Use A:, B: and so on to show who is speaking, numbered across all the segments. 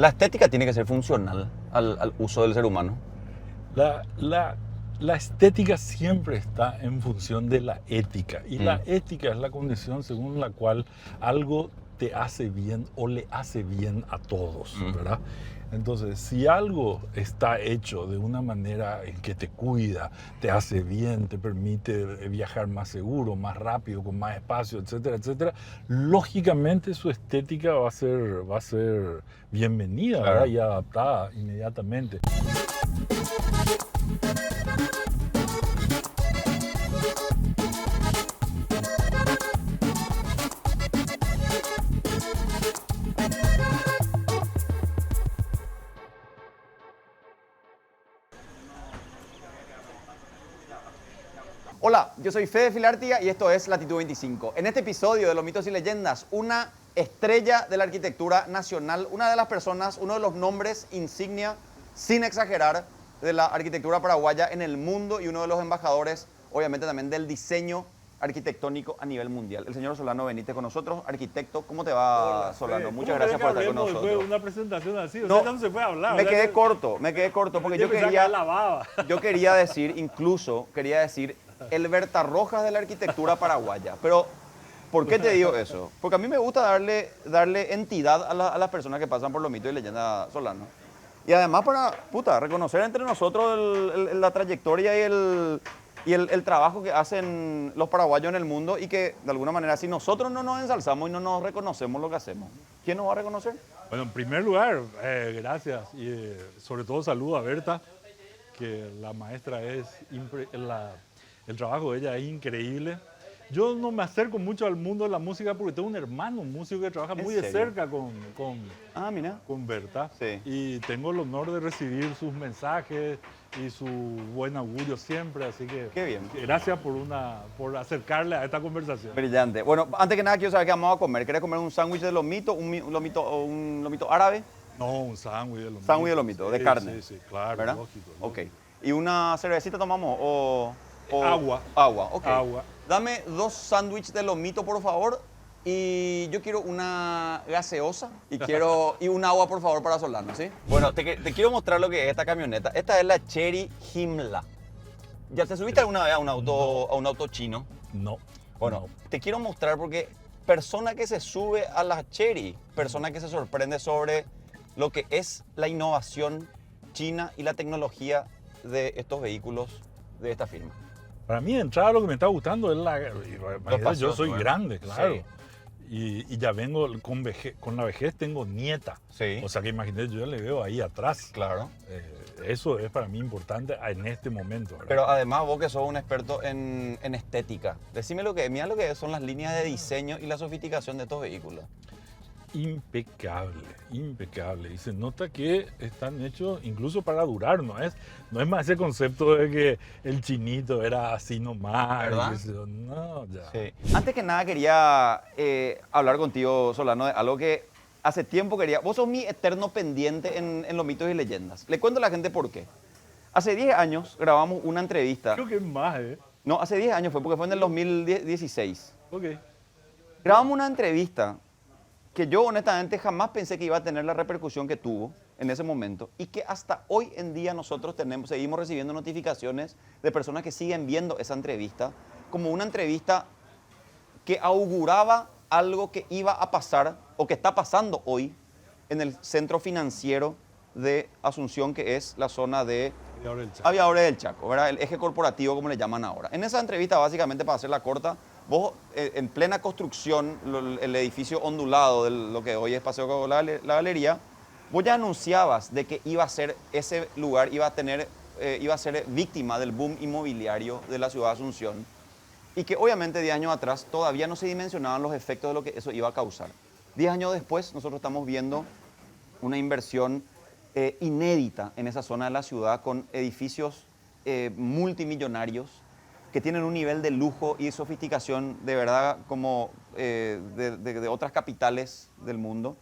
A: La estética tiene que ser funcional al uso del ser humano.
B: La, la- la estética siempre está en función de la ética y la ética es la condición según la cual algo te hace bien o le hace bien a todos, ¿verdad? Entonces, si algo está hecho de una manera en que te cuida, te hace bien, te permite viajar más seguro, más rápido, con más espacio, etcétera, etcétera, lógicamente su estética va a ser bienvenida, ¿verdad?
A: Claro.
B: Y adaptada inmediatamente.
C: Hola, yo soy Fede Filartiga y esto es Latitud 25. En este episodio de Los mitos y leyendas, una estrella de la arquitectura nacional, una de las personas, uno de los nombres insignia, sin exagerar, de la arquitectura paraguaya en el mundo y uno de los embajadores, obviamente también del diseño arquitectónico a nivel mundial. El señor Solano Benítez con nosotros, arquitecto. ¿Cómo te va,
B: Hola,
C: Solano?
B: Fede.
C: Muchas
B: ¿Cómo
C: gracias
B: querés
C: por
B: que
C: estar con
B: hablemos después de
C: nosotros.
B: una presentación así? O
C: No,
B: sea, no se puede hablar.
C: me
B: o sea,
C: quedé corto, porque yo
B: pensaba que
C: quería,
B: era la baba.
C: yo quería decir, incluso, el Berta Rojas de la arquitectura paraguaya. Pero, ¿por qué te digo eso? Porque a mí me gusta darle entidad a las personas que pasan por los mitos y leyendas, Solano. Y además para, reconocer entre nosotros la trayectoria y el trabajo que hacen los paraguayos en el mundo y que, de alguna manera, si nosotros no nos ensalzamos y no nos reconocemos lo que hacemos, ¿quién nos va a reconocer?
B: Bueno, en primer lugar, gracias. Y sobre todo saludo a Berta, que la maestra el trabajo de ella es increíble. Yo no me acerco mucho al mundo de la música porque tengo un hermano músico que trabaja
C: ¿En
B: muy de
C: serio?
B: cerca
C: Ah, mira.
B: con Berta.
C: Sí.
B: Y tengo el honor de recibir sus mensajes y su buen augurio siempre. Así que
C: Qué bien.
B: gracias por acercarle a esta conversación.
C: Brillante. Bueno, antes que nada quiero saber qué vamos a comer. ¿Querés comer un sándwich de lomito, un lomito o un lomito árabe?
B: No, un sándwich de lomito.
C: Sándwich de lomito, de
B: Sí,
C: carne.
B: Sí, sí, claro,
C: ¿Verdad?
B: lógico.
C: Ok. ¿Y una cervecita tomamos o
B: Agua.
C: Agua, ok.
B: Agua.
C: Dame 2 sándwiches de lomito, por favor. Y yo quiero una gaseosa y un agua, por favor, para Solano, ¿sí? Bueno, te quiero mostrar lo que es esta camioneta. Esta es la Chery Himla. ¿Ya te subiste alguna vez a un auto chino?
B: No.
C: Bueno,
B: no.
C: te quiero mostrar porque persona que se sube a la Chery, persona que se sorprende sobre lo que es la innovación china y la tecnología de estos vehículos de esta firma.
B: Para mí, de entrada, lo que me está gustando es imagínate, yo
C: espacioso,
B: soy
C: ¿verdad?
B: grande, claro.
C: Sí.
B: Y ya vengo con la vejez tengo nieta.
C: Sí.
B: O sea que imagínate, yo ya le veo ahí atrás.
C: Claro.
B: Eso es para mí importante en este momento, ¿verdad?
C: Pero además vos que sos un experto en estética, decime mira lo que son las líneas de diseño y la sofisticación de estos vehículos.
B: Impecable, impecable. Y se nota que están hechos incluso para durar, no es más ese concepto de que el chinito era así nomás.
C: ¿Verdad?
B: No, ya.
C: Sí. Antes que nada quería hablar contigo, Solano, de algo que hace tiempo quería. Vos sos mi eterno pendiente en los mitos y leyendas. Le cuento a la gente por qué. Hace 10 años grabamos una entrevista.
B: Creo que es más, ¿eh?
C: No, hace 10 años fue porque fue en el 2016.
B: Ok.
C: Grabamos una entrevista que yo honestamente jamás pensé que iba a tener la repercusión que tuvo en ese momento y que hasta hoy en día nosotros seguimos recibiendo notificaciones de personas que siguen viendo esa entrevista como una entrevista que auguraba algo que iba a pasar o que está pasando hoy en el centro financiero de Asunción, que es la zona de
B: Y ahora el chat.
C: Aviadores del Chaco, ¿verdad? El eje corporativo, como le llaman ahora. En esa entrevista, básicamente, para hacerla corta, vos, en plena construcción, el edificio ondulado de lo que hoy es Paseo La Galería, vos ya anunciabas de que iba a ser ese lugar, iba a ser víctima del boom inmobiliario de la ciudad de Asunción y que obviamente 10 años atrás todavía no se dimensionaban los efectos de lo que eso iba a causar. 10 años después, nosotros estamos viendo una inversión inédita en esa zona de la ciudad con edificios multimillonarios que tienen un nivel de lujo y sofisticación de verdad como de otras capitales del mundo.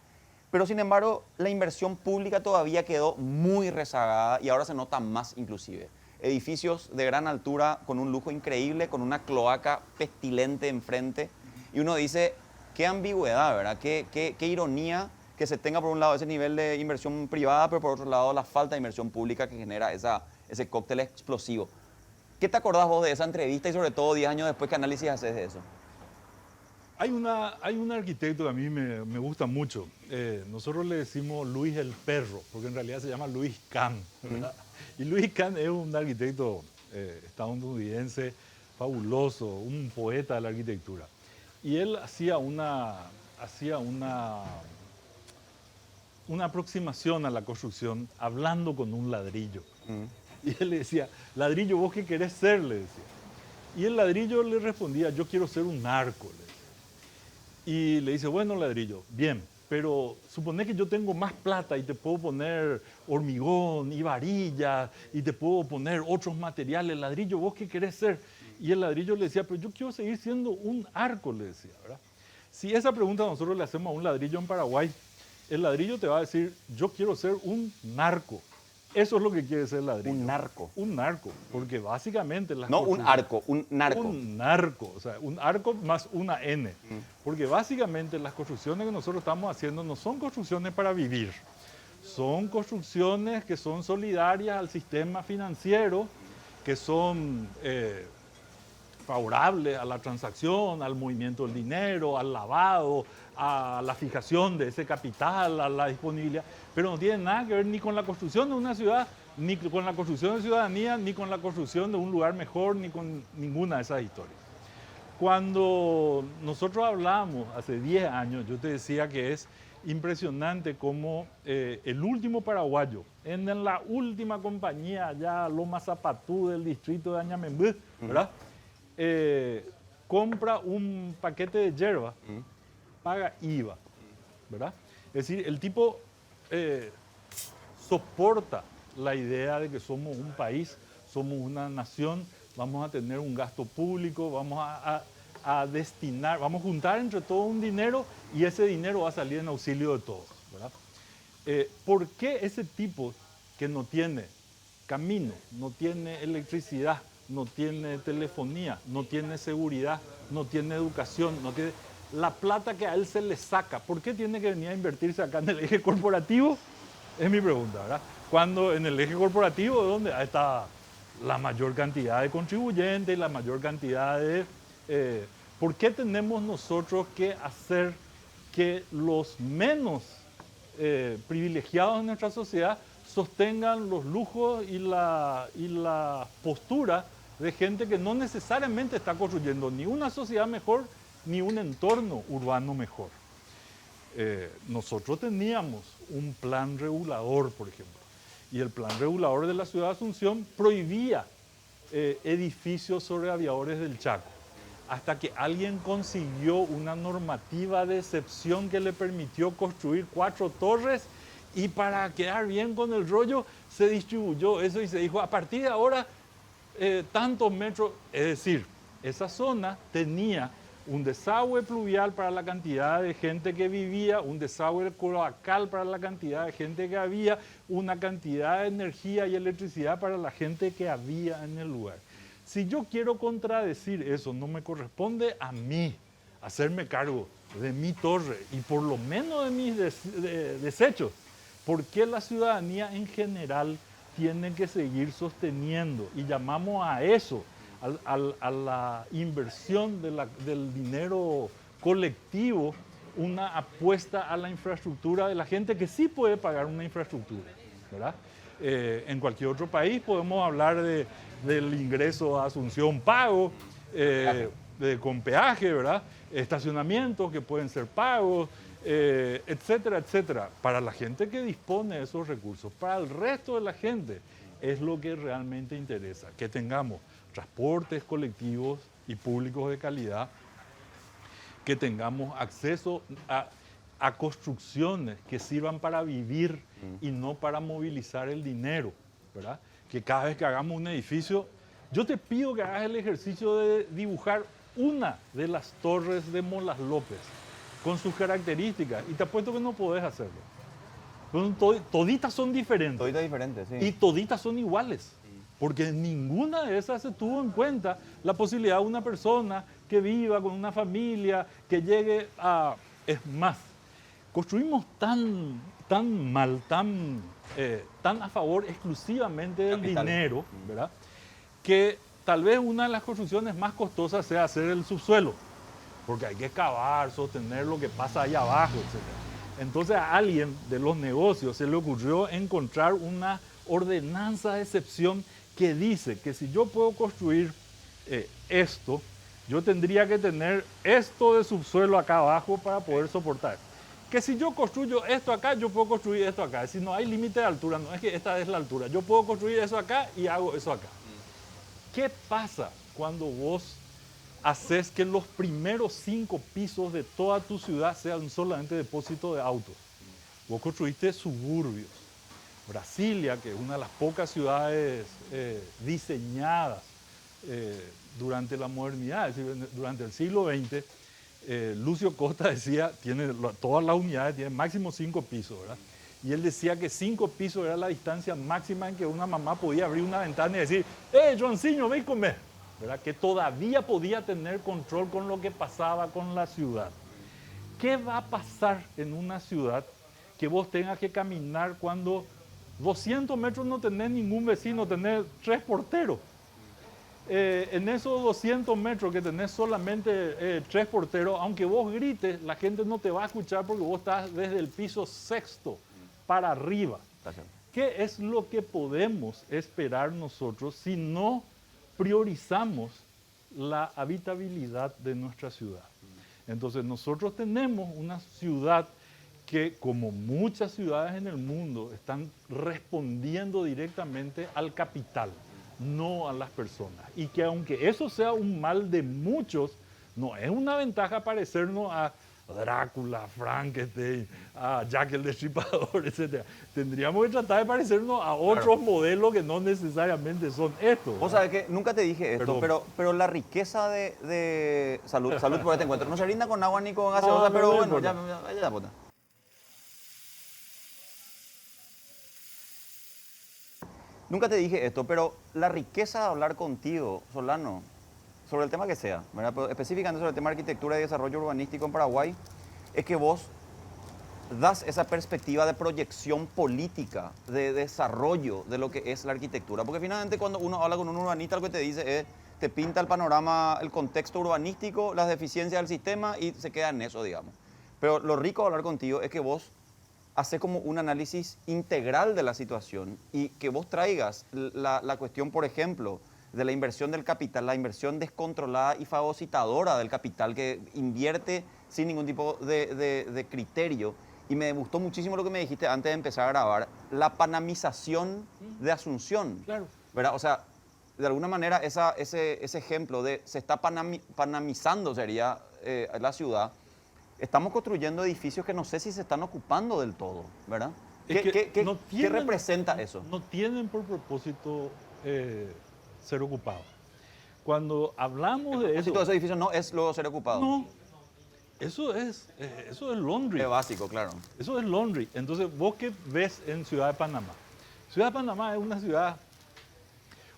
C: Pero sin embargo, la inversión pública todavía quedó muy rezagada y ahora se nota más inclusive. Edificios de gran altura con un lujo increíble, con una cloaca pestilente enfrente. Y uno dice, qué ambigüedad, ¿verdad? Qué ironía que se tenga por un lado ese nivel de inversión privada, pero por otro lado la falta de inversión pública que genera ese cóctel explosivo. ¿Qué te acordás vos de esa entrevista y sobre todo 10 años después qué análisis haces de eso?
B: Hay un arquitecto que a mí me gusta mucho. Nosotros le decimos Luis el Perro, porque en realidad se llama Luis Kahn, ¿verdad? Y Luis Kahn es un arquitecto estadounidense fabuloso, un poeta de la arquitectura. Y él hacía una aproximación a la construcción hablando con un ladrillo. Y él le decía, ladrillo, ¿vos qué querés ser? Le decía. Y el ladrillo le respondía, yo quiero ser un narco. Le decía. Y le dice, bueno, ladrillo, bien, pero supone que yo tengo más plata y te puedo poner hormigón y varillas y te puedo poner otros materiales. Ladrillo, ¿vos qué querés ser? Y el ladrillo le decía, pero yo quiero seguir siendo un arco, le decía, ¿verdad? Si esa pregunta nosotros le hacemos a un ladrillo en Paraguay, el ladrillo te va a decir, yo quiero ser un narco. Eso es lo que quiere ser el ladrillo.
C: Un narco.
B: Un narco, porque básicamente...
C: No un arco, un narco.
B: Un narco, o sea, un arco más una N. Porque básicamente las construcciones que nosotros estamos haciendo no son construcciones para vivir. Son construcciones que son solidarias al sistema financiero, que son favorables a la transacción, al movimiento del dinero, al lavado, a la fijación de ese capital, a la disponibilidad, pero no tiene nada que ver ni con la construcción de una ciudad, ni con la construcción de ciudadanía, ni con la construcción de un lugar mejor, ni con ninguna de esas historias. Cuando nosotros hablamos hace 10 años, yo te decía que es impresionante cómo el último paraguayo, en la última compañía allá, Loma Zapatú del distrito de Añamembú, ¿verdad? Compra un paquete de yerba, paga IVA, ¿verdad? Es decir, el tipo soporta la idea de que somos un país, somos una nación, vamos a tener un gasto público, vamos a destinar, vamos a juntar entre todos un dinero y ese dinero va a salir en auxilio de todos, ¿verdad? ¿Por qué ese tipo que no tiene camino, no tiene electricidad, no tiene telefonía, no tiene seguridad, no tiene educación, no tiene la plata que a él se le saca, ¿por qué tiene que venir a invertirse acá en el eje corporativo? Es mi pregunta, ¿verdad? Cuando en el eje corporativo, ¿dónde está la mayor cantidad de contribuyentes, la mayor cantidad de... ¿por qué tenemos nosotros que hacer que los menos privilegiados en nuestra sociedad sostengan los lujos y la postura de gente que no necesariamente está construyendo ni una sociedad mejor ni un entorno urbano mejor? Nosotros teníamos un plan regulador, por ejemplo, y el plan regulador de la ciudad de Asunción prohibía edificios sobre aviadores del Chaco, hasta que alguien consiguió una normativa de excepción que le permitió construir 4 torres y para quedar bien con el rollo se distribuyó eso y se dijo, a partir de ahora tantos metros, es decir, esa zona tenía un desagüe pluvial para la cantidad de gente que vivía, un desagüe cloacal para la cantidad de gente que había, una cantidad de energía y electricidad para la gente que había en el lugar. Si yo quiero contradecir eso, no me corresponde a mí hacerme cargo de mi torre y por lo menos de mis desechos. ¿Por qué la ciudadanía en general tiene que seguir sosteniendo? Y llamamos a eso, a la inversión del dinero colectivo, una apuesta a la infraestructura de la gente que sí puede pagar una infraestructura, ¿verdad? En cualquier otro país podemos hablar del ingreso a Asunción pago, con peaje, ¿verdad? Estacionamientos que pueden ser pagos, etcétera, etcétera. Para la gente que dispone de esos recursos, para el resto de la gente, es lo que realmente interesa, que tengamos transportes colectivos y públicos de calidad, que tengamos acceso a construcciones que sirvan para vivir y no para movilizar el dinero, ¿verdad? Que cada vez que hagamos un edificio, yo te pido que hagas el ejercicio de dibujar una de las torres de Molas López con sus características y te apuesto que no podés hacerlo. Toditas son diferentes.
C: Toditas diferentes, sí.
B: Y toditas son iguales. Porque en ninguna de esas se tuvo en cuenta la posibilidad de una persona que viva con una familia, que llegue a... Es más, construimos tan mal, tan a favor exclusivamente del
C: Capital.
B: dinero, ¿verdad? Que tal vez una de las construcciones más costosas sea hacer el subsuelo, porque hay que cavar, sostener lo que pasa ahí abajo, etc. Entonces a alguien de los negocios se le ocurrió encontrar una ordenanza de excepción que dice que si yo puedo construir esto, yo tendría que tener esto de subsuelo acá abajo para poder soportar. Que si yo construyo esto acá, yo puedo construir esto acá. Si no hay límite de altura, no es que esta es la altura. Yo puedo construir eso acá y hago eso acá. ¿Qué pasa cuando vos haces que los primeros 5 pisos de toda tu ciudad sean solamente depósito de autos? Vos construiste suburbios. Brasilia, que es una de las pocas ciudades diseñadas durante la modernidad, es decir, durante el siglo XX, Lucio Costa decía, todas las unidades tienen máximo 5 pisos, ¿verdad? Y él decía que 5 pisos era la distancia máxima en que una mamá podía abrir una ventana y decir, Joanciño, ven a comer, ¿verdad? Que todavía podía tener control con lo que pasaba con la ciudad. ¿Qué va a pasar en una ciudad que vos tengas que caminar cuando 200 metros no tenés ningún vecino, tenés 3 porteros? En esos 200 metros que tenés solamente 3 porteros, aunque vos grites, la gente no te va a escuchar porque vos estás desde el piso 6º para arriba. ¿Qué es lo que podemos esperar nosotros si no priorizamos la habitabilidad de nuestra ciudad? Entonces nosotros tenemos una ciudad que, como muchas ciudades en el mundo, están respondiendo directamente al capital, no a las personas. Y que aunque eso sea un mal de muchos, no es una ventaja parecernos a Drácula, Frankenstein, a Jack el Destripador, etc. Tendríamos que tratar de parecernos a otros modelos que no necesariamente son estos.
C: Vos sabés que nunca te dije esto, pero la riqueza de salud por este encuentro. No se rinda con agua ni con gaseosa, pero bueno, ya puta. Nunca te dije esto, pero la riqueza de hablar contigo, Solano, sobre el tema que sea, ¿verdad? Pero específicamente sobre el tema de arquitectura y desarrollo urbanístico en Paraguay, es que vos das esa perspectiva de proyección política, de desarrollo de lo que es la arquitectura. Porque finalmente cuando uno habla con un urbanista, lo que te dice es, te pinta el panorama, el contexto urbanístico, las deficiencias del sistema y se queda en eso, digamos. Pero lo rico de hablar contigo es que vos haces como un análisis integral de la situación y que vos traigas la cuestión, por ejemplo, de la inversión del capital, la inversión descontrolada y fagocitadora del capital que invierte sin ningún tipo de criterio. Y me gustó muchísimo lo que me dijiste antes de empezar a grabar, la panamización de Asunción.
B: Claro.
C: ¿Verdad? O sea, de alguna manera ese ejemplo de se está panamizando, sería la ciudad. Estamos construyendo edificios que no sé si se están ocupando del todo, ¿verdad? ¿Qué representa eso?
B: No tienen por propósito ser ocupados. Cuando hablamos de eso...
C: El ese edificio no es luego ser ocupado.
B: No, eso es laundry.
C: Es básico, claro.
B: Eso es laundry. Entonces, ¿vos qué ves en Ciudad de Panamá? Ciudad de Panamá es una ciudad...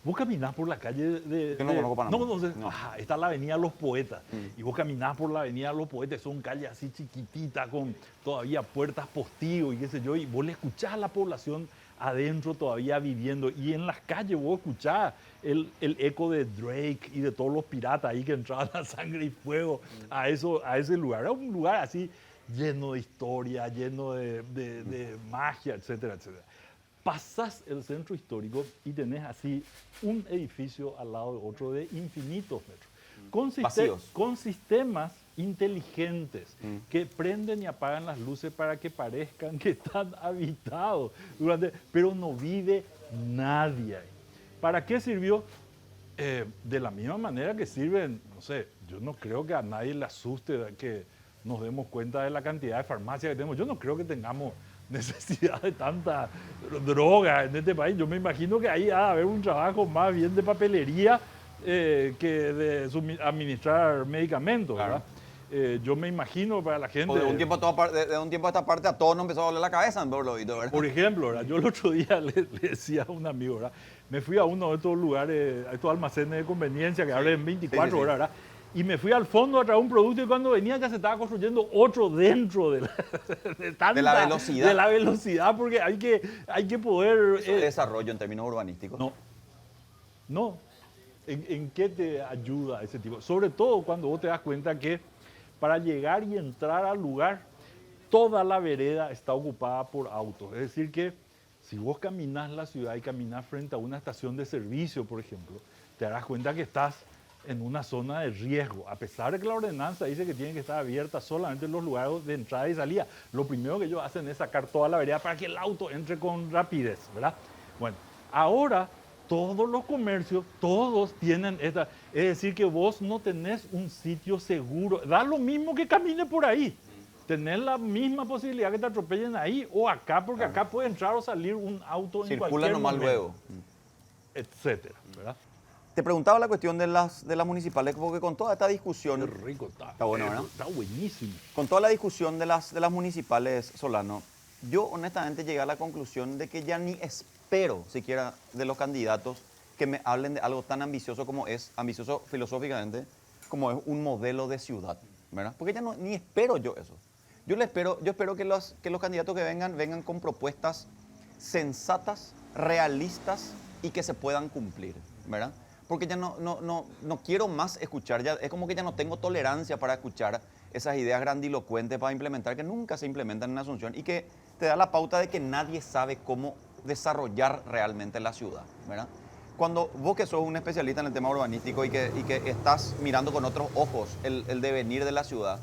B: Vos caminás por la calle de...
C: Yo no conozco Panamá.
B: No conoces.
C: No.
B: Ajá, está la avenida Los Poetas. Y vos caminás por la avenida Los Poetas, son calles así chiquititas, con todavía puertas postigos y qué sé yo, y vos le escuchás a la población adentro todavía viviendo. Y en las calles vos escuchás el eco de Drake y de todos los piratas ahí que entraban a Sangre y Fuego a ese lugar. Era un lugar así lleno de historia, lleno de magia, etcétera, etcétera. Pasás el centro histórico y tenés así un edificio al lado de otro de infinitos metros. Con sistemas inteligentes que prenden y apagan las luces para que parezcan que están habitados, pero no vive nadie ahí. ¿Para qué sirvió? De la misma manera que sirven, no sé, yo no creo que a nadie le asuste que nos demos cuenta de la cantidad de farmacias que tenemos. Yo no creo que tengamos necesidad de tanta droga en este país. Yo me imagino que ahí ha de haber un trabajo más bien de papelería que de administrar medicamentos,
C: Claro.
B: ¿verdad? Yo me imagino para la gente...
C: De un tiempo a esta parte a todos nos empezó a doler la cabeza, por lo visto, ¿verdad?
B: Por ejemplo, ¿verdad? Yo el otro día le decía a un amigo, ¿verdad? Me fui a uno de estos lugares, a estos almacenes de conveniencia que abren 24 horas, ¿verdad? Y me fui al fondo a traer un producto y cuando venía ya se estaba construyendo otro dentro de
C: De la velocidad.
B: De la velocidad, porque hay que poder...
C: Eso es desarrollo en términos urbanísticos.
B: No, no. ¿En qué te ayuda ese tipo? Sobre todo cuando vos te das cuenta que para llegar y entrar al lugar, toda la vereda está ocupada por autos. Es decir que si vos caminás la ciudad y caminás frente a una estación de servicio, por ejemplo, te darás cuenta que estás en una zona de riesgo, a pesar de que la ordenanza dice que tienen que estar abiertas solamente los lugares de entrada y salida. Lo primero que ellos hacen es sacar toda la vereda para que el auto entre con rapidez, ¿verdad? Bueno, ahora todos los comercios, todos tienen esta... Es decir, que vos no tenés un sitio seguro. Da lo mismo que camine por ahí. Tenés la misma posibilidad que te atropellen ahí o acá, porque acá puede entrar o salir un auto en
C: Circula
B: cualquier
C: nomás
B: momento,
C: luego.
B: etcétera, ¿verdad?
C: Te preguntaba la cuestión de las municipales, porque con toda esta
B: Qué
C: discusión,
B: rico está.
C: Está bueno, ¿verdad?
B: Está buenísimo.
C: con toda la discusión de las municipales, Solano, yo honestamente llegué a la conclusión de que ya ni espero siquiera de los candidatos que me hablen de algo tan ambicioso como es, ambicioso filosóficamente, como es un modelo de ciudad, ¿verdad? Porque ya no, ni espero yo eso. Yo espero que los candidatos que vengan con propuestas sensatas, realistas y que se puedan cumplir, ¿verdad? Porque ya no quiero más escuchar, ya, es como que ya no tengo tolerancia para escuchar esas ideas grandilocuentes para implementar, que nunca se implementan en Asunción y que te da la pauta de que nadie sabe cómo desarrollar realmente la ciudad, ¿verdad? Cuando vos que sos un especialista en el tema urbanístico y que estás mirando con otros ojos el devenir de la ciudad,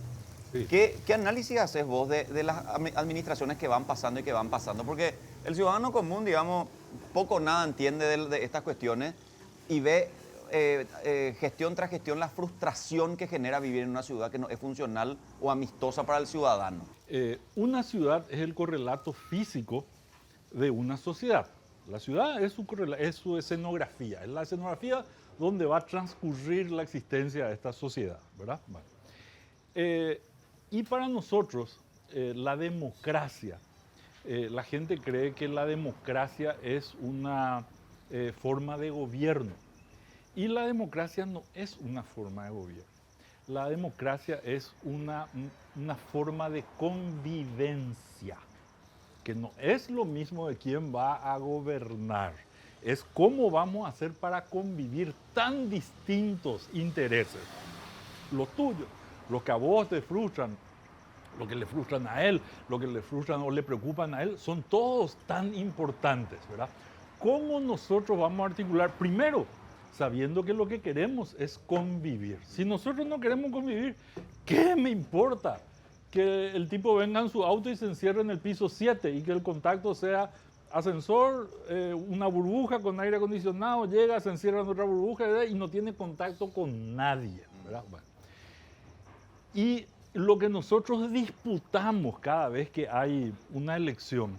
B: Sí.
C: ¿qué análisis haces vos de las administraciones que van pasando y que van pasando? Porque el ciudadano común, digamos, poco o nada entiende de estas cuestiones y ve gestión tras gestión la frustración que genera vivir en una ciudad que no es funcional o amistosa para el ciudadano.
B: Una ciudad es el correlato físico de una sociedad. La ciudad es su escenografía, es la escenografía donde va a transcurrir la existencia de esta sociedad, ¿verdad? Bueno. Y para nosotros, la democracia, la gente cree que la democracia es una forma de gobierno. Y la democracia no es una forma de gobierno. La democracia es una forma de convivencia, que no es lo mismo de quién va a gobernar. Es cómo vamos a hacer para convivir tan distintos intereses. Los tuyos, los que a vos te frustran, lo que le frustran a él, lo que le frustran o le preocupan a él, son todos tan importantes, ¿verdad? ¿Cómo nosotros vamos a articular? Primero, sabiendo que lo que queremos es convivir. Si nosotros no queremos convivir, ¿qué me importa? Que el tipo venga en su auto y se encierre en el piso 7 y que el contacto sea ascensor, una burbuja con aire acondicionado, llega, se encierra en otra burbuja, ¿verdad? Y no tiene contacto con nadie, ¿verdad? Bueno. Y lo que nosotros disputamos cada vez que hay una elección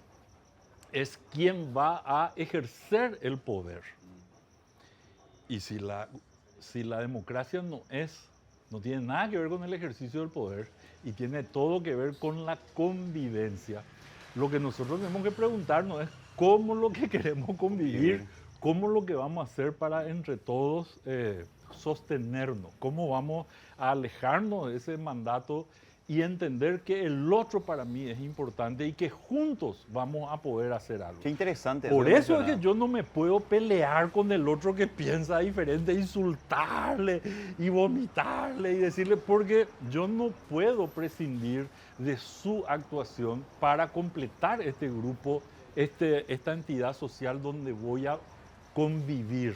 B: es quién va a ejercer el poder. Y si la democracia no tiene nada que ver con el ejercicio del poder y tiene todo que ver con la convivencia, lo que nosotros tenemos que preguntarnos es cómo lo que queremos convivir, cómo lo que vamos a hacer para entre todos sostenernos, cómo vamos a alejarnos de ese mandato y entender que el otro para mí es importante y que juntos vamos a poder hacer algo.
C: Qué interesante.
B: Por eso es que yo no me puedo pelear con el otro que piensa diferente, insultarle y vomitarle y decirle, porque yo no puedo prescindir de su actuación para completar este grupo, esta entidad social donde voy a convivir.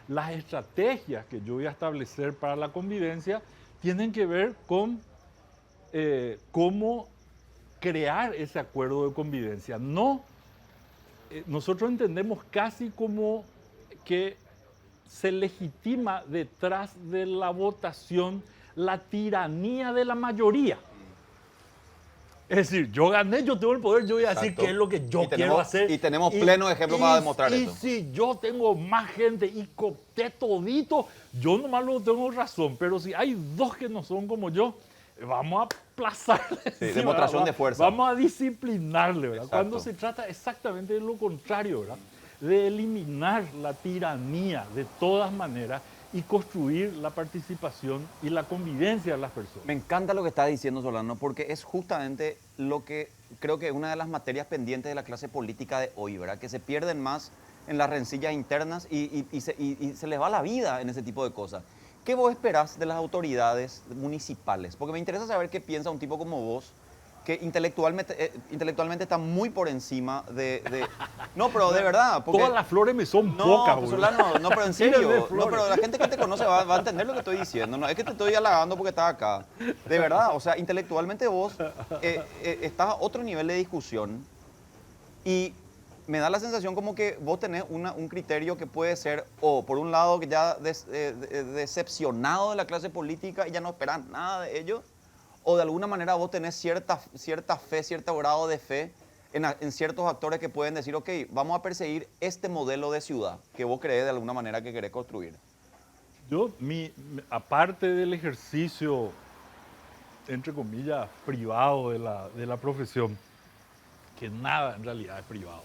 B: Las estrategias que yo voy a establecer para la convivencia tienen que ver con cómo crear ese acuerdo de convivencia. Nosotros entendemos casi como que se legitima detrás de la votación la tiranía de la mayoría. Es decir, yo gané, yo tengo el poder, yo voy a decir qué es lo que yo quiero hacer.
C: Y tenemos plenos ejemplos para demostrar eso.
B: Y si yo tengo más gente y coopté todito, yo nomás lo tengo razón. Pero si hay dos que no son como yo, vamos a aplazarle.
C: Sí,
B: encima,
C: demostración
B: ¿verdad?
C: de fuerza.
B: Vamos a disciplinarle, ¿verdad?
C: Exacto.
B: Cuando se trata exactamente de lo contrario, ¿verdad? De eliminar la tiranía de todas maneras y construir la participación y la convivencia de las personas.
C: Me encanta lo que estás diciendo, Solano, porque es justamente lo que creo que es una de las materias pendientes de la clase política de hoy, ¿verdad? Que se pierden más en las rencillas internas y se les va la vida en ese tipo de cosas. ¿Qué vos esperás de las autoridades municipales? Porque me interesa saber qué piensa un tipo como vos, que intelectualmente está muy por encima de... No, pero de verdad. Porque...
B: Todas las flores me son
C: No,
B: pocas,
C: pues,
B: boludo.
C: Solano, no, pero en
B: Tírenme
C: serio. No,
B: flores.
C: pero la gente que te conoce va a entender lo que estoy diciendo. No es que te estoy halagando porque estás acá. De verdad, o sea, intelectualmente vos estás a otro nivel de discusión y me da la sensación como que vos tenés un criterio que puede ser, o por un lado, que ya decepcionado de la clase política y ya no esperás nada de ellos, o de alguna manera vos tenés cierta fe, cierto grado de fe en ciertos actores que pueden decir, ok, vamos a perseguir este modelo de ciudad que vos crees de alguna manera que querés construir.
B: Yo, aparte del ejercicio, entre comillas, privado de la profesión, que nada en realidad es privado,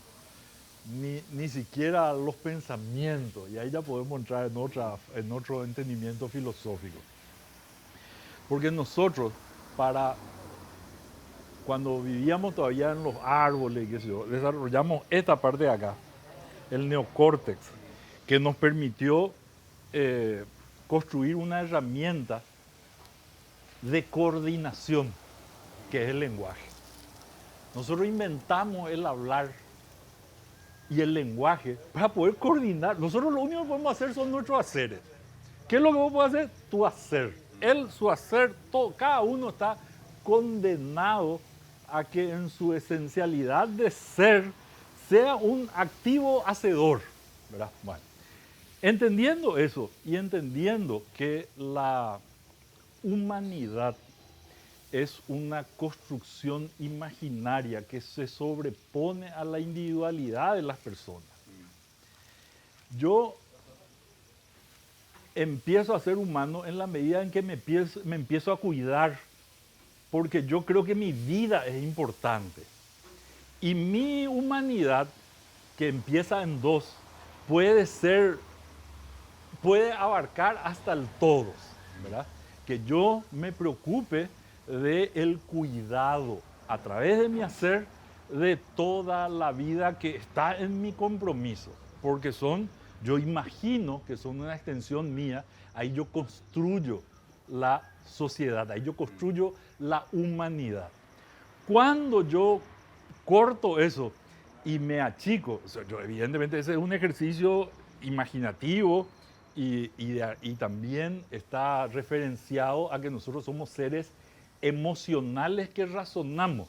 B: ni siquiera los pensamientos, y ahí ya podemos entrar en otro entendimiento filosófico. Porque nosotros, cuando vivíamos todavía en los árboles, qué sé yo, desarrollamos esta parte de acá, el neocórtex, que nos permitió construir una herramienta de coordinación, que es el lenguaje. Nosotros inventamos el hablar y el lenguaje para poder coordinar. Nosotros lo único que podemos hacer son nuestros haceres. ¿Qué es lo que vos podés hacer? Tu hacer. Él, su hacer, todo, cada uno está condenado a que en su esencialidad de ser sea un activo hacedor, ¿verdad? Bueno, entendiendo eso y entendiendo que la humanidad es una construcción imaginaria que se sobrepone a la individualidad de las personas. Yo empiezo a ser humano en la medida en que me empiezo a cuidar, porque yo creo que mi vida es importante. Y mi humanidad, que empieza en dos, puede abarcar hasta el todos, ¿verdad? Que yo me preocupe del cuidado a través de mi hacer de toda la vida que está en mi compromiso, porque yo imagino que son una extensión mía, ahí yo construyo la sociedad, ahí yo construyo la humanidad. Cuando yo corto eso y me achico, o sea, yo evidentemente ese es un ejercicio imaginativo y también está referenciado a que nosotros somos seres emocionales que razonamos.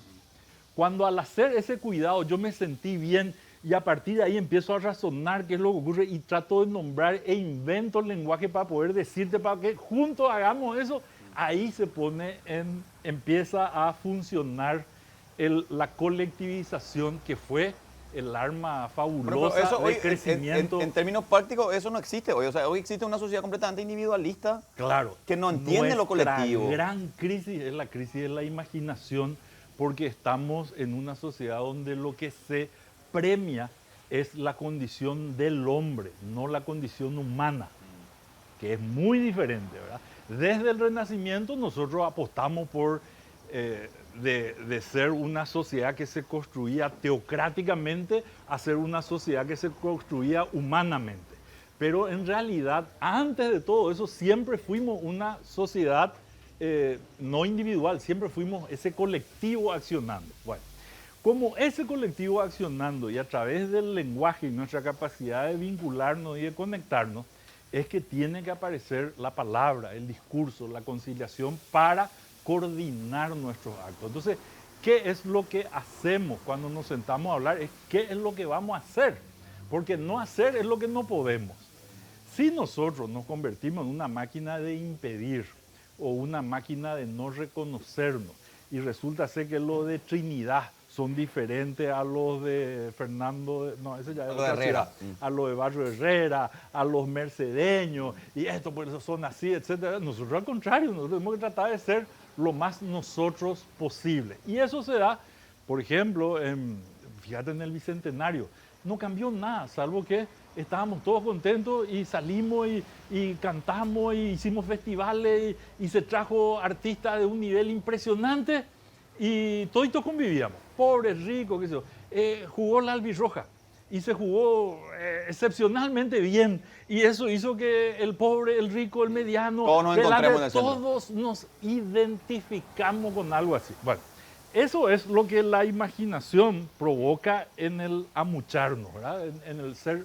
B: Cuando al hacer ese cuidado yo me sentí bien y a partir de ahí empiezo a razonar qué es lo que ocurre y trato de nombrar e invento el lenguaje para poder decirte, para que juntos hagamos eso, ahí empieza a funcionar la colectivización, que fue el arma fabulosa
C: eso
B: de
C: hoy,
B: crecimiento.
C: en términos prácticos, eso no existe hoy. O sea, hoy existe una sociedad completamente individualista,
B: Claro,
C: que no entiende lo colectivo.
B: La gran crisis es la crisis de la imaginación, porque estamos en una sociedad donde lo que se premia es la condición del hombre, no la condición humana, que es muy diferente, ¿verdad? Desde el Renacimiento nosotros apostamos por de ser una sociedad que se construía teocráticamente a ser una sociedad que se construía humanamente. Pero en realidad, antes de todo eso, siempre fuimos una sociedad no individual, siempre fuimos ese colectivo accionando. Bueno, como ese colectivo accionando y a través del lenguaje y nuestra capacidad de vincularnos y de conectarnos, es que tiene que aparecer la palabra, el discurso, la conciliación para coordinar nuestros actos. Entonces, ¿qué es lo que hacemos cuando nos sentamos a hablar? Es qué es lo que vamos a hacer, porque no hacer es lo que no podemos. Si nosotros nos convertimos en una máquina de impedir o una máquina de no reconocernos y resulta ser que lo de Trinidad son diferentes a los de Fernando, no, ese ya es
C: A los de
B: otra
C: Herrera.
B: ciudad, a los de Barrio Herrera, a los mercedeños, y esto por eso son así, etcétera. Nosotros al contrario, nosotros tenemos que tratar de ser lo más nosotros posible. Y eso se da, por ejemplo, fíjate en el Bicentenario, no cambió nada, salvo que estábamos todos contentos y salimos y cantamos y hicimos festivales y se trajo artistas de un nivel impresionante y toditos convivíamos, pobres, ricos, qué sé yo. Jugó la albirroja y se jugó excepcionalmente bien y eso hizo que el pobre, el rico, el mediano,
C: Todos nos encontremos en el centro.
B: todos nos identificamos con algo así. Bueno, eso es lo que la imaginación provoca en el amucharnos, ¿verdad? En el ser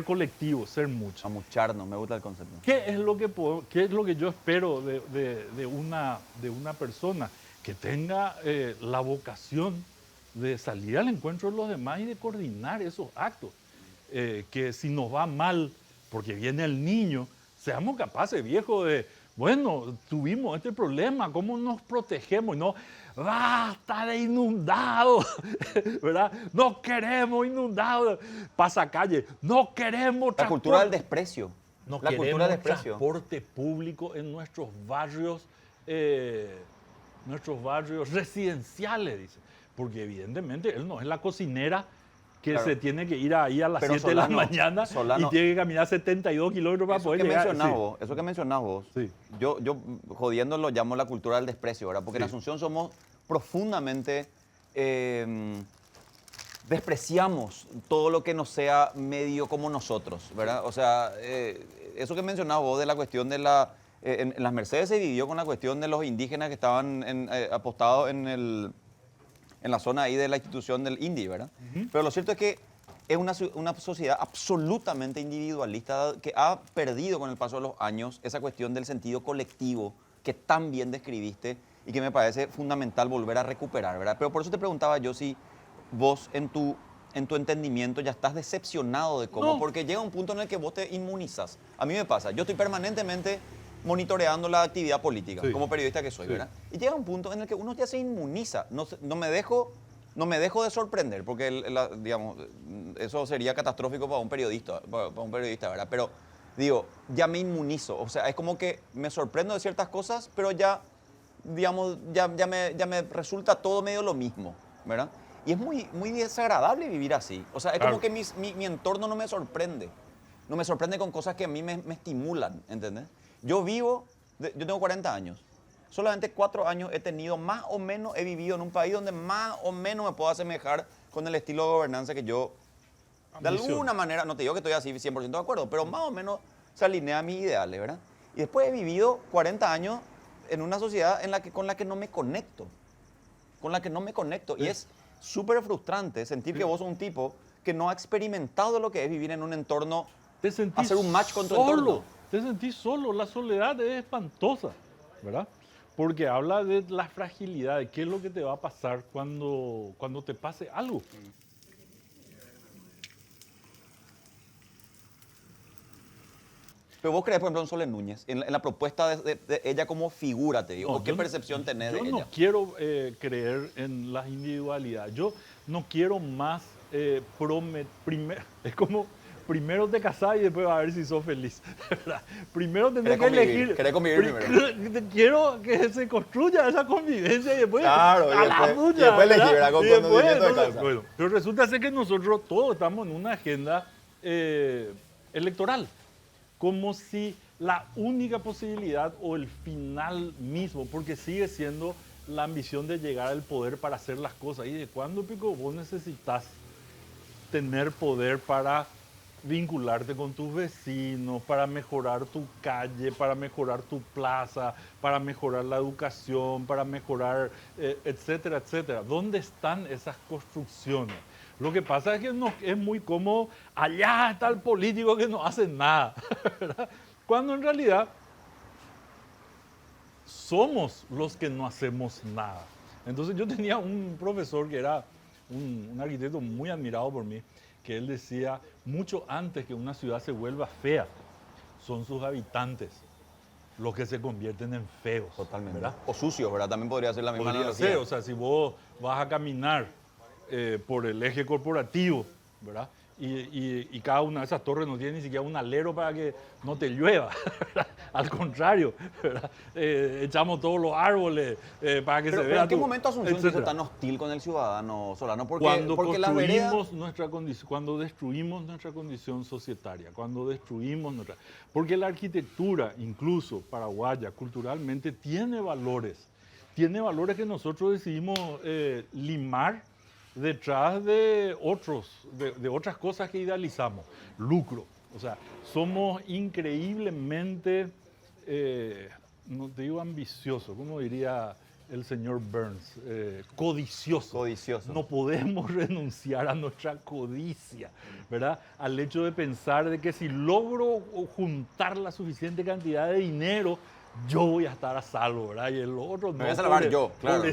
B: colectivo, ser mucho.
C: Amucharnos, me gusta el concepto.
B: ¿Qué es lo que yo espero de una persona? Que tenga la vocación de salir al encuentro de los demás y de coordinar esos actos. Que si nos va mal, porque viene el niño, seamos capaces, viejo, de, bueno, tuvimos este problema, ¿cómo nos protegemos? Y no, basta de inundados, ¿verdad? No queremos inundados, pasacalle, no queremos
C: La cultura del desprecio.
B: no
C: La
B: queremos
C: cultura del desprecio.
B: transporte público en nuestros barrios residenciales, dice. Porque evidentemente él no es la cocinera que
C: Claro.
B: se tiene que ir ahí a las
C: Pero
B: 7 de la
C: Solano,
B: mañana y tiene que caminar 72 kilómetros para poder llegar.
C: Eso que mencionás vos,
B: Sí.
C: yo jodiendo lo llamo la cultura del desprecio, ¿verdad? Porque en
B: Sí.
C: Asunción somos profundamente, despreciamos todo lo que no sea medio como nosotros, ¿verdad? O sea, eso que mencionabas vos de la cuestión de en las Mercedes se vivió con la cuestión de los indígenas que estaban apostados en la zona ahí de la institución del INDI, ¿verdad? Pero lo cierto es que es una sociedad absolutamente individualista que ha perdido con el paso de los años esa cuestión del sentido colectivo que tan bien describiste y que me parece fundamental volver a recuperar, ¿verdad? Pero por eso te preguntaba yo si vos en tu entendimiento ya estás decepcionado de cómo,
B: No.
C: porque llega un punto en el que vos te inmunizas. A mí me pasa, yo estoy permanentemente monitoreando la actividad política,
B: Sí.
C: como periodista que soy,
B: Sí.
C: ¿verdad? Y llega un punto en el que uno ya se inmuniza, no me dejo de sorprender, porque digamos, eso sería catastrófico para un periodista, ¿verdad? Pero digo, ya me inmunizo, o sea, es como que me sorprendo de ciertas cosas, pero ya, digamos, ya me resulta todo medio lo mismo, ¿verdad? Y es muy, muy desagradable vivir así, o sea, es
B: Claro.
C: como que mi entorno no me sorprende con cosas que a mí me estimulan, ¿entendés? Yo tengo 40 años. Solamente 4 años he tenido más o menos, he vivido en un país donde más o menos me puedo asemejar con el estilo de gobernanza que yo, de
B: Ambición.
C: alguna manera, no te digo que estoy así 100% de acuerdo, pero más o menos se alinea a mis ideales, ¿verdad? Y después he vivido 40 años en una sociedad con la que no me conecto. Y es súper frustrante sentir que vos sos un tipo que no ha experimentado lo que es vivir en un entorno,
B: Te sentís
C: hacer un match con tu
B: solo,
C: entorno.
B: te sentís solo, la soledad es espantosa, ¿verdad? Porque habla de la fragilidad, de qué es lo que te va a pasar cuando te pase algo.
C: Pero vos crees, por ejemplo, en Sole Núñez, en la propuesta de ella como figura, te digo,
B: No,
C: ¿o qué
B: yo no-
C: percepción tenés de
B: Yo
C: ella?
B: no quiero creer en las individualidades. Yo no quiero más es como primero te casás y después vas a ver si sos feliz. ¿Verdad? Primero tenés que elegir.
C: Querés convivir primero.
B: Quiero que se construya esa convivencia y después
C: Claro, y
B: a la
C: después-
B: puya,
C: y después elegí,
B: ¿verdad?
C: ¿verdad? Con
B: Y después,
C: conocimiento de
B: entonces,
C: causa.
B: bueno, pero resulta ser que nosotros todos estamos en una agenda electoral, como si la única posibilidad o el final mismo, porque sigue siendo la ambición de llegar al poder para hacer las cosas. ¿Y de cuándo, Pico, vos necesitas tener poder para vincularte con tus vecinos, para mejorar tu calle, para mejorar tu plaza, para mejorar la educación, para mejorar, etcétera, etcétera? ¿Dónde están esas construcciones? Lo que pasa es que es muy cómodo, allá está el político que no hace nada, ¿verdad? Cuando en realidad somos los que no hacemos nada. Entonces yo tenía un profesor que era un arquitecto muy admirado por mí, que él decía, mucho antes que una ciudad se vuelva fea, son sus habitantes los que se convierten en feos.
C: Totalmente.
B: ¿Verdad?
C: O sucios, ¿verdad? También podría ser la misma
B: Podría
C: analogía.
B: ser, o sea, si vos vas a caminar por el eje corporativo, ¿verdad? Y cada una de esas torres no tiene ni siquiera un alero para que no te llueva, ¿verdad? Al contrario, ¿verdad? Echamos todos los árboles para que
C: Pero,
B: se
C: pero
B: vea
C: ¿en qué
B: todo,
C: momento Asunción se hizo
B: etcétera.
C: tan hostil con el ciudadano Solano?
B: Cuando
C: Porque la vereda...
B: construimos nuestra condición, cuando destruimos nuestra condición societaria, cuando destruimos nuestra... Porque la arquitectura, incluso paraguaya, culturalmente, tiene valores que nosotros decidimos limar detrás de otras cosas que idealizamos. Lucro. O sea, somos increíblemente, no te digo ambiciosos, como diría el señor Burns, codiciosos.
C: Codiciosos.
B: No podemos renunciar a nuestra codicia, ¿verdad? Al hecho de pensar de que si logro juntar la suficiente cantidad de dinero, yo voy a estar a salvo, ¿verdad? Y el otro no.
C: Me voy a salvar yo, claro.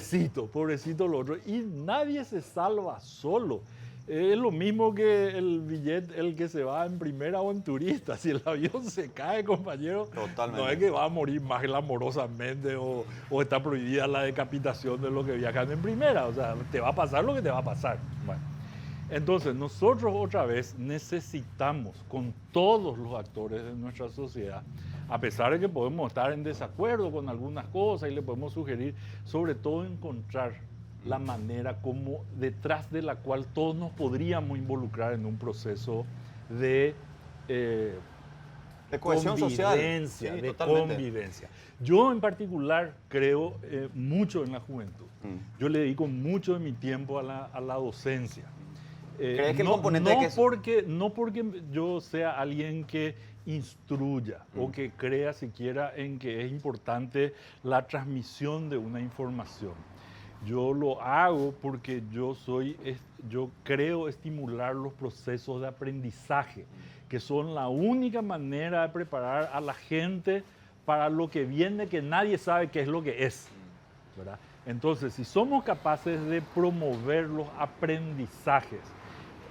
B: Pobrecito el otro. Y nadie se salva solo. Es lo mismo que el billete, el que se va en primera o en turista. Si el avión se cae, compañero,
C: Totalmente.
B: no es que va a morir más glamorosamente o está prohibida la decapitación de los que viajan en primera. O sea, te va a pasar lo que te va a pasar. Bueno. Entonces, nosotros otra vez necesitamos con todos los actores de nuestra sociedad, a pesar de que podemos estar en desacuerdo con algunas cosas y le podemos sugerir, sobre todo encontrar la manera como detrás de la cual todos nos podríamos involucrar en un proceso de
C: cohesión social.
B: convivencia,
C: Sí,
B: de
C: totalmente.
B: convivencia. Yo en particular creo mucho en la juventud. Yo le dedico mucho de mi tiempo a la docencia.
C: ¿Crees que el componente de que
B: no porque yo sea alguien que instruya o que crea siquiera en que es importante la transmisión de una información. Yo lo hago porque yo creo estimular los procesos de aprendizaje, que son la única manera de preparar a la gente para lo que viene, que nadie sabe qué es lo que es, ¿verdad? Entonces, si somos capaces de promover los aprendizajes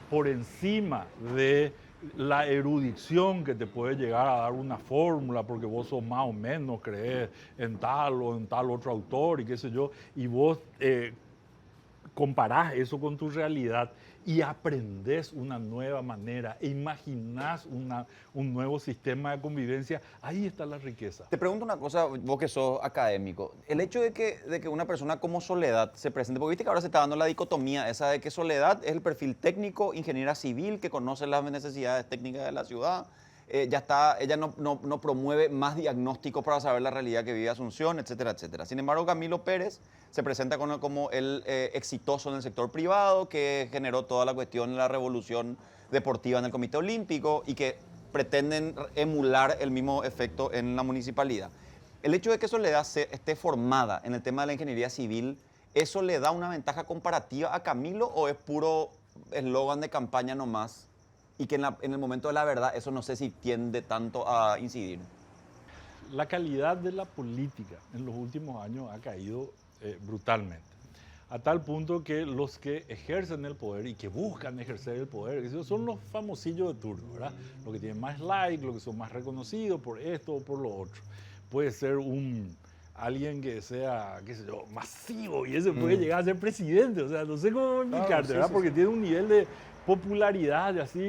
B: por encima de la erudición que te puede llegar a dar una fórmula porque vos sos más o menos, crees en tal o en tal otro autor y qué sé yo, y vos comparás eso con tu realidad y aprendés una nueva manera e imaginás un nuevo sistema de convivencia, ahí está la riqueza.
C: Te pregunto una cosa, vos que sos académico, el hecho de que una persona como Soledad se presente, porque viste que ahora se está dando la dicotomía esa de que Soledad es el perfil técnico, ingeniera civil, que conoce las necesidades técnicas de la ciudad, ella no promueve más diagnósticos para saber la realidad que vive Asunción, etcétera, etcétera. Sin embargo, Camilo Pérez se presenta como el exitoso en el sector privado, que generó toda la cuestión de la revolución deportiva en el Comité Olímpico y que pretenden emular el mismo efecto en la municipalidad. El hecho de que Soledad esté formada en el tema de la ingeniería civil, ¿eso le da una ventaja comparativa a Camilo o es puro eslogan de campaña nomás? Y que en el momento de la verdad eso no sé si tiende tanto a incidir.
B: La calidad de la política en los últimos años ha caído brutalmente. A tal punto que los que ejercen el poder y que buscan ejercer el poder, esos son los famosillos de turno, ¿verdad? Los que tienen más like, los que son más reconocidos por esto o por lo otro. Puede ser alguien que sea, qué sé yo, masivo y ese puede llegar a ser presidente. O sea, no sé cómo explicarte, ¿verdad? Porque tiene un nivel de popularidad y así,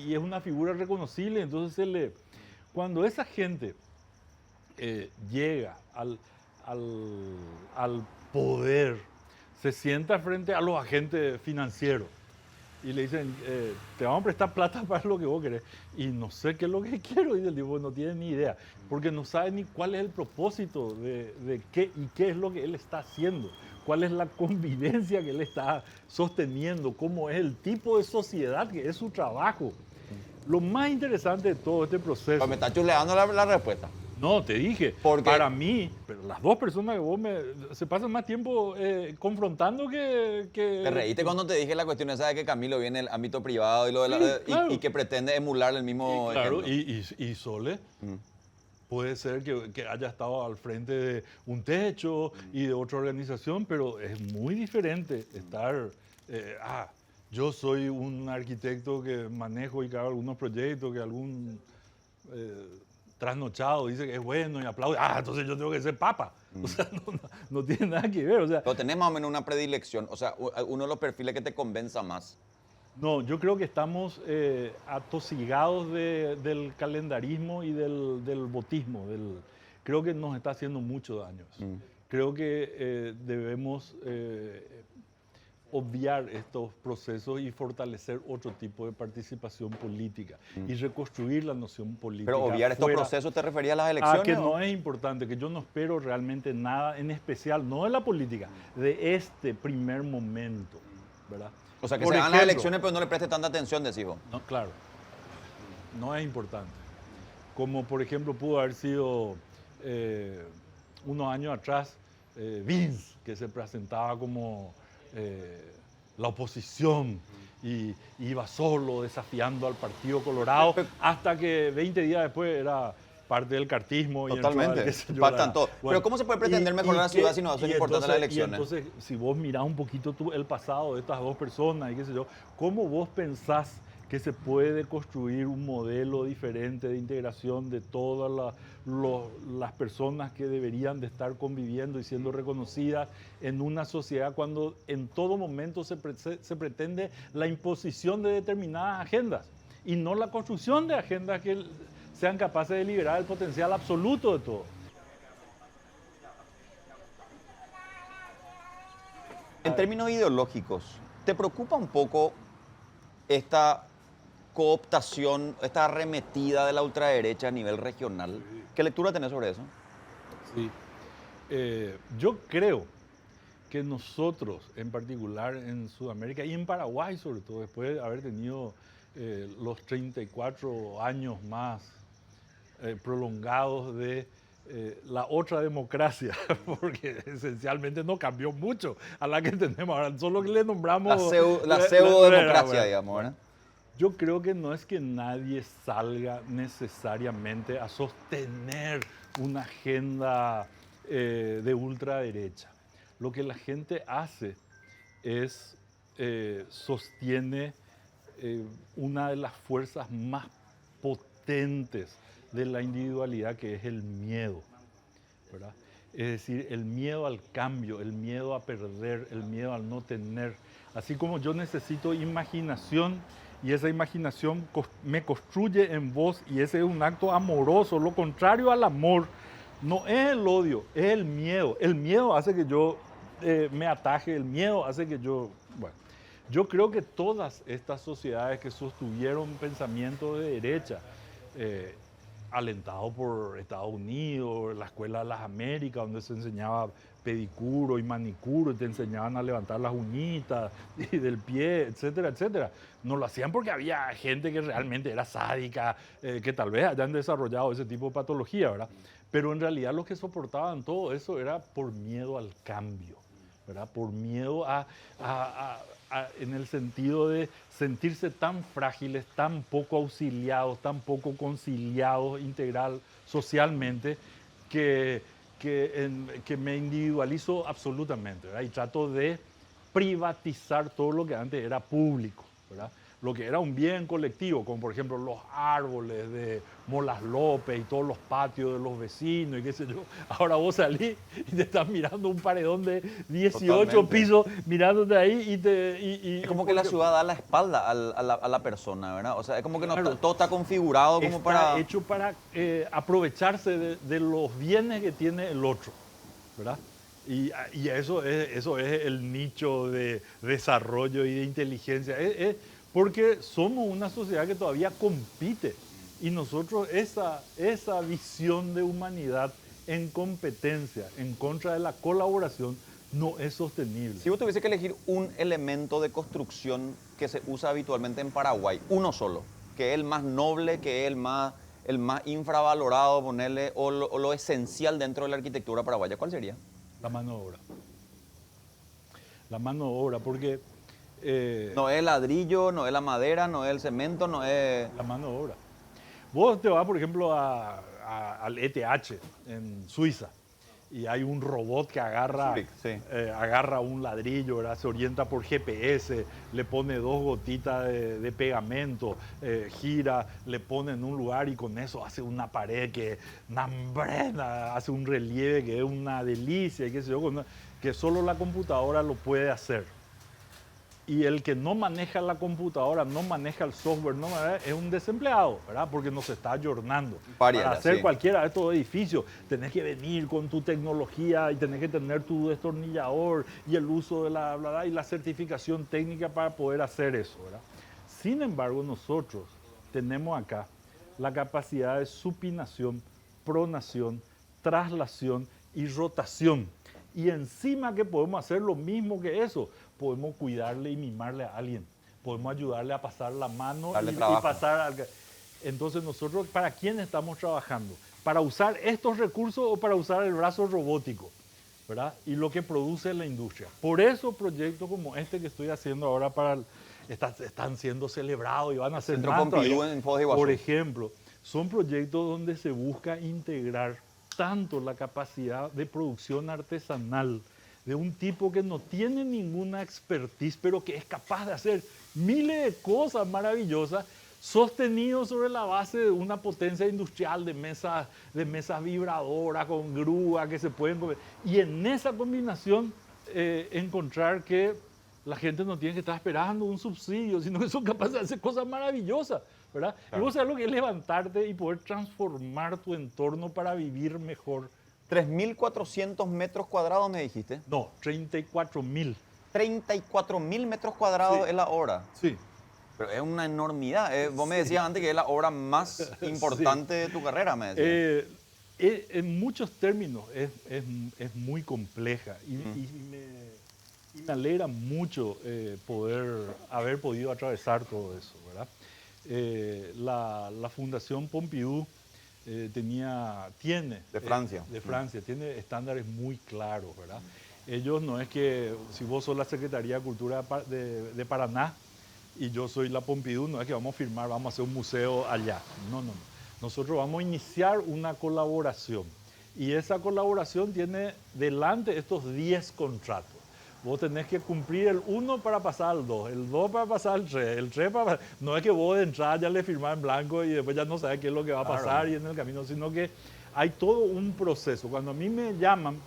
B: y es una figura reconocible. Entonces, cuando esa gente llega al poder, se sienta frente a los agentes financieros y le dicen, te vamos a prestar plata para lo que vos querés. Y no sé qué es lo que quiero. Y el tipo no tiene ni idea, porque no sabe ni cuál es el propósito de qué y qué es lo que él está haciendo, cuál es la convivencia que él está sosteniendo, cómo es el tipo de sociedad que es su trabajo. Lo más interesante de todo este proceso...
C: Me está chuleando la respuesta.
B: No, te dije,
C: Porque
B: para mí, pero las dos personas que vos se pasan más tiempo confrontando que...
C: Te reíste cuando te dije la cuestión esa de que Camilo viene del ámbito privado y,
B: claro.
C: y que pretende emular el mismo
B: claro,
C: ejemplo.
B: y Sole puede ser que haya estado al frente de un techo y de otra organización, pero es muy diferente estar... yo soy un arquitecto que manejo y que hago algunos proyectos, que algún... trasnochado dice que es bueno y aplaude, entonces yo tengo que ser papa. O sea, no tiene nada que ver. O sea,
C: Pero tenés más o menos una predilección, o sea, uno de los perfiles que te convenza más.
B: no, yo creo que estamos atosigados del calendarismo y del votismo. Creo que nos está haciendo mucho daño eso. Creo que debemos obviar estos procesos y fortalecer otro tipo de participación política y reconstruir la noción política.
C: Pero obviar estos
B: fuera-
C: procesos te refería a las elecciones.
B: que
C: ¿o?
B: no es importante, que yo no espero realmente nada en especial, no de la política, de este primer momento, ¿verdad?
C: O sea, que
B: Por
C: se hagan las
B: ejemplo,
C: elecciones, pero no le prestes tanta atención, decís vos.
B: no, claro, no es importante. Como por ejemplo pudo haber sido unos años atrás Vince, que se presentaba como la oposición y iba solo desafiando al Partido Colorado, hasta que 20 días después era parte del cartismo.
C: Totalmente,
B: Y qué sé yo,
C: pactan
B: la-
C: todo. Pero ¿cómo se puede pretender mejorar la ciudad si no hacen importantes las elecciones?
B: Y entonces, si vos mirás un poquito el pasado de estas dos personas y qué sé yo, ¿cómo vos pensás que se puede construir un modelo diferente de integración de todas las personas que deberían de estar conviviendo y siendo reconocidas en una sociedad cuando en todo momento se pretende la imposición de determinadas agendas y no la construcción de agendas que sean capaces de liberar el potencial absoluto de todo?
C: En términos ideológicos, ¿te preocupa un poco esta cooptación, esta arremetida de la ultraderecha a nivel regional? ¿Qué lectura tenés sobre eso?
B: Sí. Yo creo que nosotros, en particular en Sudamérica y en Paraguay sobre todo, después de haber tenido los 34 años más prolongados de la otra democracia, porque esencialmente no cambió mucho a la que tenemos ahora, solo que le nombramos...
C: La pseudo-democracia,
B: bueno,
C: digamos, ¿verdad?
B: yo creo que no es que nadie salga necesariamente a sostener una agenda de ultraderecha. Lo que la gente hace es sostiene una de las fuerzas más potentes de la individualidad, que es el miedo, ¿verdad? Es decir, el miedo al cambio, el miedo a perder, el miedo al no tener. Así como yo necesito imaginación y esa imaginación me construye en vos y ese es un acto amoroso, lo contrario al amor no es el odio, es el miedo. El miedo hace que yo me ataje, el miedo hace que yo... Bueno, yo creo que todas estas sociedades que sostuvieron pensamiento de derecha, alentado por Estados Unidos, la Escuela de las Américas, donde se enseñaba pedicuro y manicuro, y te enseñaban a levantar las uñitas y del pie, etcétera, etcétera. No lo hacían porque había gente que realmente era sádica, que tal vez hayan desarrollado ese tipo de patología, ¿verdad? Pero en realidad los que soportaban todo eso era por miedo al cambio, ¿verdad? Por miedo en el sentido de sentirse tan frágiles, tan poco auxiliados, tan poco conciliados integral socialmente, que me individualizo absolutamente, ¿verdad? Y trato de privatizar todo lo que antes era público, ¿verdad? Lo que era un bien colectivo, como por ejemplo los árboles de Molas López y todos los patios de los vecinos y qué sé yo. Ahora vos salís y te estás mirando un paredón de 18
C: Totalmente.
B: pisos mirándote ahí
C: Es como que la ciudad da la espalda a la persona, ¿verdad? O sea, es como que no,
B: Claro.
C: todo está configurado como
B: está
C: para...
B: hecho para aprovecharse de los bienes que tiene el otro, ¿verdad? Y eso es el nicho de desarrollo y de inteligencia. Porque somos una sociedad que todavía compite y nosotros esa visión de humanidad en competencia, en contra de la colaboración, no es sostenible.
C: Si vos tuviese que elegir un elemento de construcción que se usa habitualmente en Paraguay, uno solo, que es el más noble, que es el más infravalorado, ponerle, o lo esencial dentro de la arquitectura paraguaya, ¿cuál sería?
B: La mano de obra. La mano de obra, porque...
C: No es el ladrillo, no es la madera, no es el cemento, no es...
B: La mano de obra. Vos te vas, por ejemplo, al ETH en Suiza y hay un robot que agarra,
C: Zurich, sí.
B: agarra un ladrillo, ¿verdad? Se orienta por GPS, le pone 2 gotitas de pegamento, gira, le pone en un lugar y con eso hace una pared que hace un relieve que es una delicia, y qué sé yo, que solo la computadora lo puede hacer. Y el que no maneja la computadora, no maneja el software, es un desempleado, ¿verdad? Porque nos está ayornando.
C: Paria,
B: Para hacer
C: sí.
B: cualquiera de estos edificios, tenés que venir con tu tecnología y tenés que tener tu destornillador y el uso de y la certificación técnica para poder hacer eso, ¿verdad? Sin embargo, nosotros tenemos acá la capacidad de supinación, pronación, traslación y rotación. Y encima que podemos hacer lo mismo que eso, podemos cuidarle y mimarle a alguien. Podemos ayudarle a pasar la mano y pasar al... Entonces nosotros, ¿para quién estamos trabajando? ¿Para usar estos recursos o para usar el brazo robótico? ¿Verdad? Y lo que produce la industria. Por eso proyectos como este que estoy haciendo ahora están siendo celebrados y van a ser
C: Centro
B: más
C: Pompidou
B: todavía.
C: en Foz de Iguazú.
B: Por ejemplo, son proyectos donde se busca integrar tanto la capacidad de producción artesanal de un tipo que no tiene ninguna expertise, pero que es capaz de hacer miles de cosas maravillosas, sostenido sobre la base de una potencia industrial de mesas vibradoras con grúa que se pueden comer. Y en esa combinación encontrar que la gente no tiene que estar esperando un subsidio, sino que son capaces de hacer cosas maravillosas, ¿verdad?
C: Claro.
B: Y vos sabés lo que es levantarte y poder transformar tu entorno para vivir mejor.
C: 3.400 metros cuadrados me dijiste.
B: No, 34.000.
C: 34.000 metros cuadrados
B: Sí.
C: es la obra.
B: Sí.
C: Pero es una enormidad. Vos me decías antes que es la obra más importante de tu carrera, me decías.
B: En muchos términos es muy compleja y me alegra mucho haber podido atravesar todo eso, ¿verdad? La Fundación Pompidou tiene
C: De Francia.
B: de Francia, tiene estándares muy claros, ¿verdad? Ellos no es que si vos sos la Secretaría de Cultura de Paraná y yo soy la Pompidou, no es que vamos a firmar, vamos a hacer un museo allá. No. Nosotros vamos a iniciar una colaboración y esa colaboración tiene delante estos 10 contratos. Vos tenés que cumplir el 1 para pasar al 2, el 2 para pasar al 3, el 3 para... No es que vos de entrada ya le firmás en blanco y después ya no sabes qué es lo que va a pasar
C: Claro.
B: y en el camino, sino que hay todo un proceso. Cuando a mí me llaman,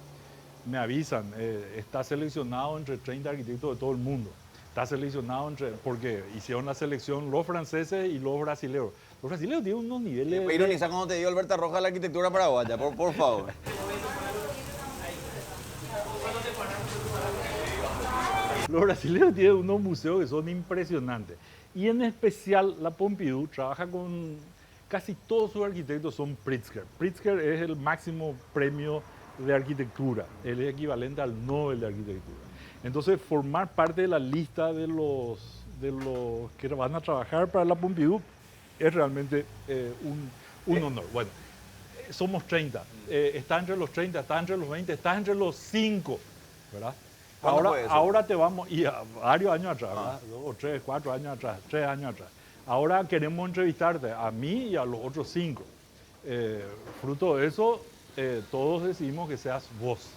B: me avisan, está seleccionado entre 30 arquitectos de todo el mundo. Está seleccionado porque hicieron la selección los franceses y los brasileños. Los brasileños tienen unos niveles...
C: Después ironiza cuando te dio Alberta Roja la arquitectura paraguaya, por favor.
B: Los brasileños tienen unos museos que son impresionantes. Y en especial la Pompidou trabaja con... Casi todos sus arquitectos son Pritzker. Pritzker es el máximo premio de arquitectura. Él es equivalente al Nobel de Arquitectura. Entonces, formar parte de la lista de los que van a trabajar para la Pompidou es realmente un honor. Bueno, somos 30. Está entre los 30, está entre los 20, está entre los 5, ¿verdad? Ahora te vamos, y a varios años atrás, ¿verdad? 2, 3, 4 años atrás, 3 años atrás. Ahora queremos entrevistarte a mí y a los otros 5. Fruto de eso, todos decidimos que seas vos.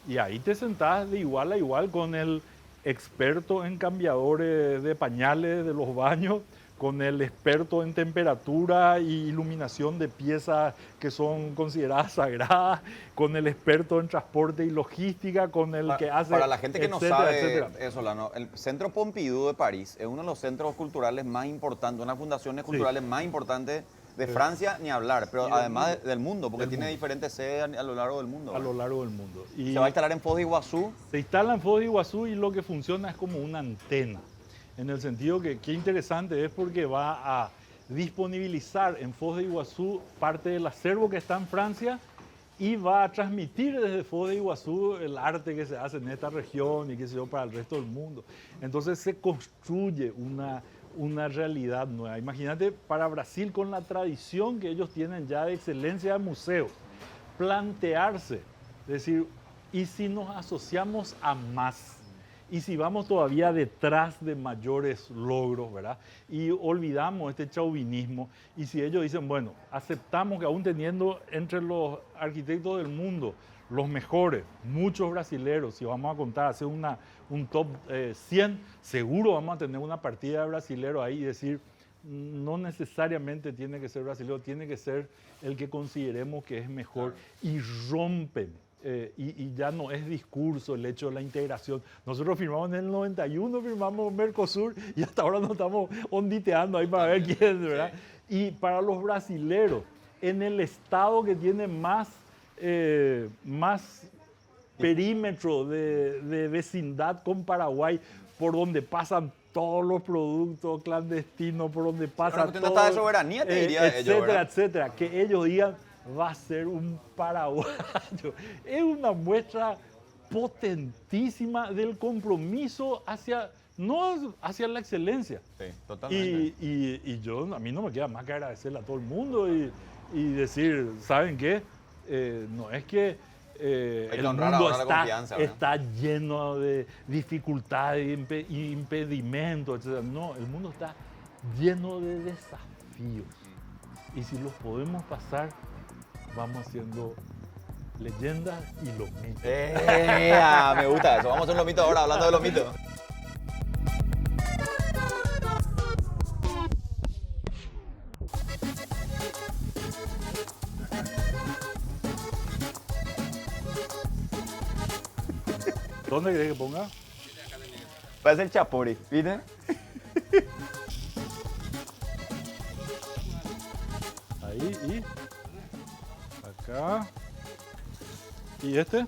B: Y ahí te sentás de igual a igual con el experto en cambiadores de pañales de los baños, con el experto en temperatura y iluminación de piezas que son consideradas sagradas, con el experto en transporte y logística, con el que hace...
C: Para la gente que
B: etcétera,
C: no sabe
B: etcétera.
C: eso, el Centro Pompidou de París es uno de los centros culturales más importantes, una de las fundaciones culturales más importantes de Francia, ni hablar, pero además del mundo, porque tiene diferentes sedes a lo largo del mundo.
B: A lo largo del mundo. Y
C: Se va a instalar en Foz de Iguazú.
B: se instala en Foz de Iguazú y lo que funciona es como una antena. En el sentido que, qué interesante es porque va a disponibilizar en Foz de Iguazú parte del acervo que está en Francia y va a transmitir desde Foz de Iguazú el arte que se hace en esta región y qué sé yo para el resto del mundo. Entonces se construye una realidad nueva. Imagínate para Brasil con la tradición que ellos tienen ya de excelencia de museos, plantearse, decir, ¿y si nos asociamos a más? Y si vamos todavía detrás de mayores logros, ¿verdad? Y olvidamos este chauvinismo. Y si ellos dicen, bueno, aceptamos que aún teniendo entre los arquitectos del mundo los mejores, muchos brasileros, si vamos a contar, hacer un top 100, seguro vamos a tener una partida de brasileros ahí y decir, no necesariamente tiene que ser brasileño, tiene que ser el que consideremos que es mejor y rompen. Y ya no es discurso el hecho de la integración. Nosotros firmamos en el 91, firmamos Mercosur y hasta ahora nos estamos onditeando ahí para ver quién, ¿verdad? Y para los brasileros, en el estado que tiene más perímetro de vecindad con Paraguay, por donde pasan todos los productos clandestinos, por donde pasa todo,
C: hasta de soberanía, te diría
B: etcétera,
C: ellos, ¿verdad?
B: etcétera, que ellos digan, va a ser un paraguayo. Es una muestra potentísima del compromiso hacia la excelencia.
C: Sí, totalmente.
B: Y a mí no me queda más que agradecerle a todo el mundo y decir, ¿saben qué? No es que el
C: honrar
B: mundo
C: ahora la confianza, ¿verdad?
B: está lleno de dificultades y impedimentos, etc. No, el mundo está lleno de desafíos. Y si los podemos pasar, vamos haciendo leyendas y los mitos.
C: Me gusta eso. Vamos a hacer un lomito ahora, hablando de los mitos.
B: ¿Dónde querés que ponga?
C: Parece el chapori, ¿viste?
B: Ahí y acá. ¿Y este?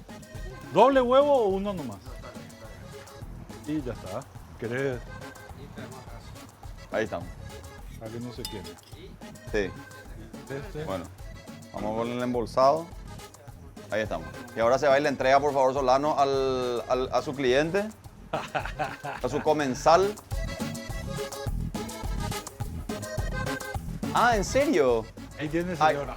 B: ¿Doble huevo o uno nomás? Y ya está. ¿Querés?
C: Ahí estamos.
B: Para que no se quede.
C: Sí.
B: Este.
C: Bueno, vamos con el embolsado. Ahí estamos. Y ahora se va y le entrega, por favor, Solano, a su cliente, a su comensal. Ah, ¿en serio?
B: Ahí tiene el
C: Ay.
B: señor.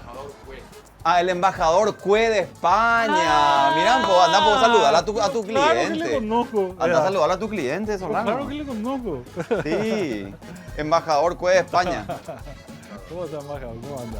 C: Ah, el embajador Cue de España. Mira, pues, anda a saludar a tu
B: Claro que le
C: cliente.
B: conozco.
C: Anda a saludar a tu cliente, Solano.
B: Claro que le conozco.
C: Sí, embajador Cue de España.
B: ¿Cómo está, embajador? ¿Cómo anda?